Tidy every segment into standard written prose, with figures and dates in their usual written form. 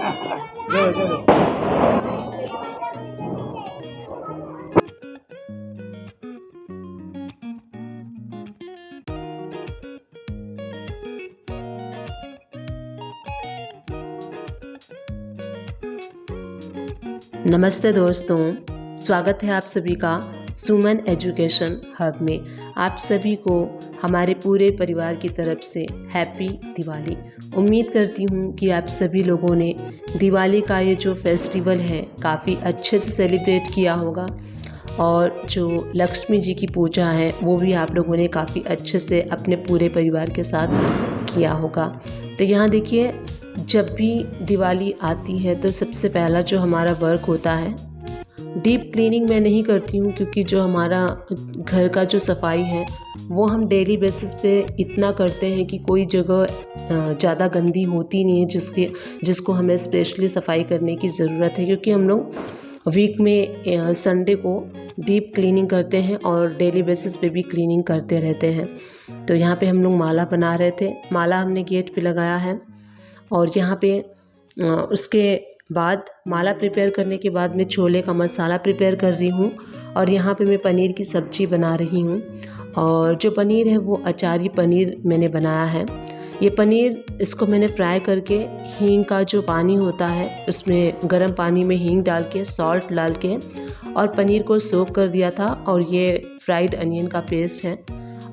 नमस्ते दोस्तों, स्वागत है आप सभी का सुमन एजुकेशन हब में। आप सभी को हमारे पूरे परिवार की तरफ से हैप्पी दिवाली। उम्मीद करती हूँ कि आप सभी लोगों ने दिवाली का ये जो फेस्टिवल है काफ़ी अच्छे से सेलिब्रेट किया होगा और जो लक्ष्मी जी की पूजा है वो भी आप लोगों ने काफ़ी अच्छे से अपने पूरे परिवार के साथ किया होगा। तो यहाँ देखिए, जब भी दिवाली आती है तो सबसे पहला जो हमारा वर्क होता है, डीप क्लीनिंग मैं नहीं करती हूँ क्योंकि जो हमारा घर का जो सफाई है वो हम डेली बेसिस पे इतना करते हैं कि कोई जगह ज़्यादा गंदी होती नहीं है जिसको हमें स्पेशली सफाई करने की ज़रूरत है, क्योंकि हम लोग वीक में संडे को डीप क्लीनिंग करते हैं और डेली बेसिस पे भी क्लीनिंग करते रहते हैं। तो यहाँ पे हम लोग माला बना रहे थे। माला हमने गेट पे लगाया है और यहाँ पे उसके बाद माला प्रिपेयर करने के बाद मैं छोले का मसाला प्रिपेयर कर रही हूँ और यहाँ पे मैं पनीर की सब्ज़ी बना रही हूँ। और जो पनीर है वो अचारी पनीर मैंने बनाया है। ये पनीर इसको मैंने फ्राई करके हींग का जो पानी होता है उसमें गर्म पानी में हींग डाल के सॉल्ट डाल के और पनीर को सोक कर दिया था। और ये फ्राइड अनियन का पेस्ट है।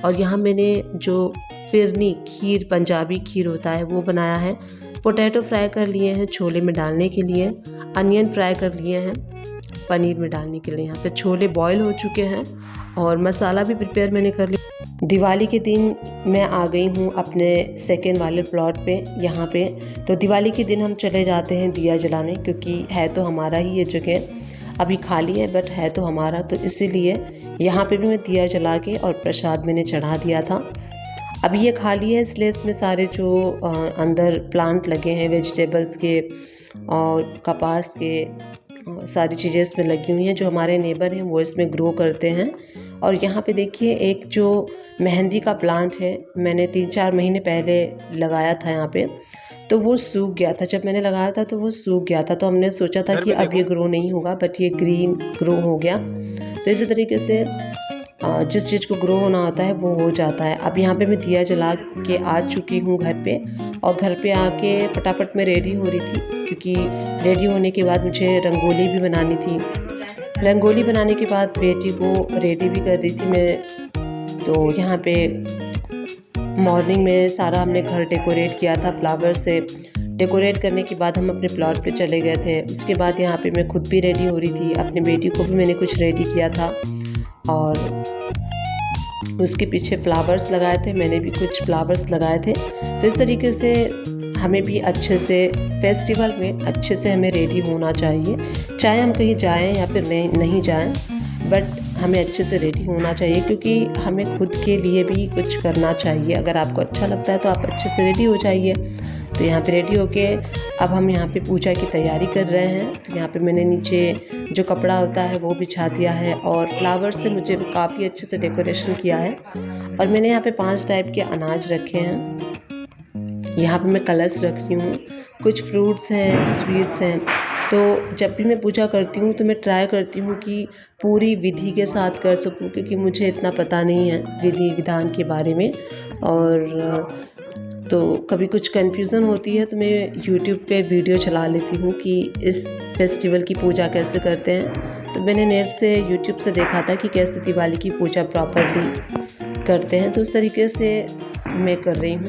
और यहाँ मैंने जो फिरनी खीर, पंजाबी खीर होता है, वो बनाया है। पोटैटो फ्राई कर लिए हैं छोले में डालने के लिए, अनियन फ्राई कर लिए हैं पनीर में डालने के लिए। यहाँ पे छोले बॉईल हो चुके हैं और मसाला भी प्रिपेयर मैंने कर लिया। दिवाली के दिन मैं आ गई हूँ अपने सेकेंड वाले प्लॉट पे यहाँ पे। तो दिवाली के दिन हम चले जाते हैं दिया जलाने, क्योंकि है तो हमारा ही ये जगह, अभी खाली है बट है तो हमारा, तो इसीलिए यहाँ पे भी मैं दिया जला के और प्रसाद मैंने चढ़ा दिया था। अभी ये खाली है इसलिए इसमें सारे जो अंदर प्लांट लगे हैं वेजिटेबल्स के और कपास के सारी चीज़ें इसमें लगी हुई हैं। जो हमारे नेबर हैं वो इसमें ग्रो करते हैं। और यहाँ पे देखिए एक जो मेहंदी का प्लांट है, मैंने 3-4 महीने पहले लगाया था यहाँ पे, तो वो सूख गया था। जब मैंने लगाया था तो वो सूख गया था, तो हमने सोचा था कि अब ये ग्रो नहीं होगा, बट ये ग्रीन ग्रो हो गया। तो इसी तरीके से जिस चीज़ को ग्रो होना होता है वो हो जाता है। अब यहाँ पे मैं दिया जला के आ चुकी हूँ घर पे, और घर पे आके फटाफट मैं रेडी हो रही थी, क्योंकि रेडी होने के बाद मुझे रंगोली भी बनानी थी। रंगोली बनाने के बाद बेटी को रेडी भी कर रही थी मैं। तो यहाँ पे मॉर्निंग में सारा हमने घर डेकोरेट किया था, फ्लावर से डेकोरेट करने के बाद हम अपने प्लॉट पे चले गए थे। उसके बाद यहाँ पे मैं खुद भी रेडी हो रही थी, अपनी बेटी को भी मैंने कुछ रेडी किया था और उसके पीछे फ्लावर्स लगाए थे, मैंने भी कुछ फ्लावर्स लगाए थे। तो इस तरीके से हमें भी अच्छे से फेस्टिवल में अच्छे से हमें रेडी होना चाहिए, चाहे हम कहीं जाएं या फिर नहीं जाएं, बट हमें अच्छे से रेडी होना चाहिए, क्योंकि हमें खुद के लिए भी कुछ करना चाहिए। अगर आपको अच्छा लगता है तो आप अच्छे से रेडी हो जाइए। तो यहाँ पे रेडी होके अब हम यहाँ पे पूजा की तैयारी कर रहे हैं। तो यहाँ पे मैंने नीचे जो कपड़ा होता है वो बिछा दिया है और फ्लावर से मुझे काफ़ी अच्छे से डेकोरेशन किया है। और मैंने यहाँ पे 5 टाइप के अनाज रखे हैं। यहाँ पे मैं कलश रख रही हूँ, कुछ फ्रूट्स हैं, स्वीट्स हैं। तो जब भी मैं पूजा करती हूँ तो मैं ट्राई करती हूँ कि पूरी विधि के साथ कर सकूँ, क्योंकि मुझे इतना पता नहीं है विधि विधान के बारे में। और तो कभी कुछ कन्फ्यूज़न होती है तो मैं यूट्यूब पे वीडियो चला लेती हूँ कि इस फेस्टिवल की पूजा कैसे करते हैं। तो मैंने नेट से यूट्यूब से देखा था कि कैसे दिवाली की पूजा प्रॉपरली करते हैं, तो उस तरीके से मैं कर रही हूँ।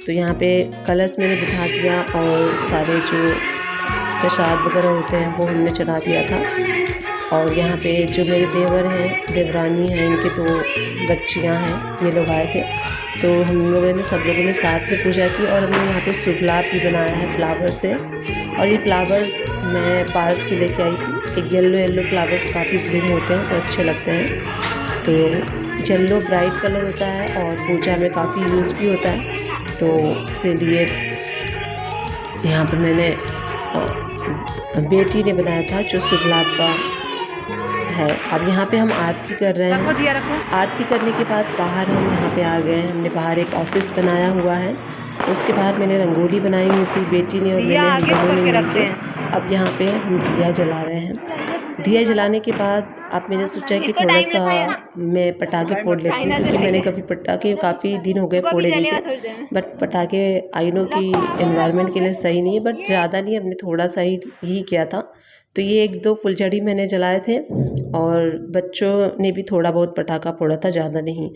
तो यहाँ पे कलश मैंने बिठा दिया और सारे जो प्रसाद वगैरह होते हैं वो हमने चढ़ा दिया था। और यहाँ पे जो मेरे देवर हैं, देवरानी हैं, इनके 2 बच्चियाँ हैं, ये लोग आए थे। तो हम लोगों ने सब लोगों ने साथ में पूजा की। और हमने यहाँ पे शुभ लाभ भी बनाया है फ्लावर से। और ये फ्लावर्स मैं पार्क से लेके आई थी। एक येलो फ्लावर्स काफ़ी ब्लूम होते हैं तो अच्छे लगते हैं। तो येलो ब्राइट कलर होता है और पूजा में काफ़ी यूज़ भी होता है, तो इसलिए यहाँ पर मैंने बेटी ने बनाया था जो शुभ लाभ का है। अब यहाँ पे हम आरती कर रहे हैं। आरती करने के बाद बाहर हम यहाँ पे आ गए हैं। हमने बाहर एक ऑफिस बनाया हुआ है तो उसके बाद मैंने रंगोली बनाई हुई थी बेटी ने और मैंने, हम दोनों ने मिलकर। अब यहाँ पे हम दिया जला रहे हैं। दिया जलाने के बाद अब मैंने सोचा कि थोड़ा सा मैं पटाखे फोड़ लेती हूँ, क्योंकि मैंने कभी पटाखे काफ़ी दिन हो गए फोड़े नहीं थे। बट पटाखे आई नो कि एनवायरनमेंट के लिए सही नहीं है, बट ज़्यादा नहीं, हमने थोड़ा सा ही किया था। तो ये 1-2 फुलझड़ी मैंने जलाए थे और बच्चों ने भी थोड़ा बहुत पटाखा फोड़ा था, ज़्यादा नहीं।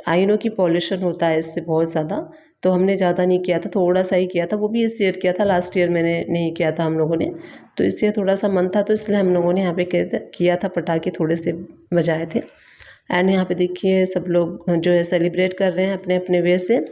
आई नो कि पॉल्यूशन होता है इससे बहुत ज़्यादा, तो हमने ज़्यादा नहीं किया था, थोड़ा सा ही किया था। वो भी इस ईयर किया था, लास्ट ईयर मैंने नहीं किया था हम लोगों ने। तो इससे थोड़ा सा मन था, तो इसलिए हम लोगों ने यहाँ पे किया था, पटाखे थोड़े से बजाए थे। एंड यहाँ पे देखिए सब लोग जो है सेलिब्रेट कर रहे हैं अपने अपने वे से।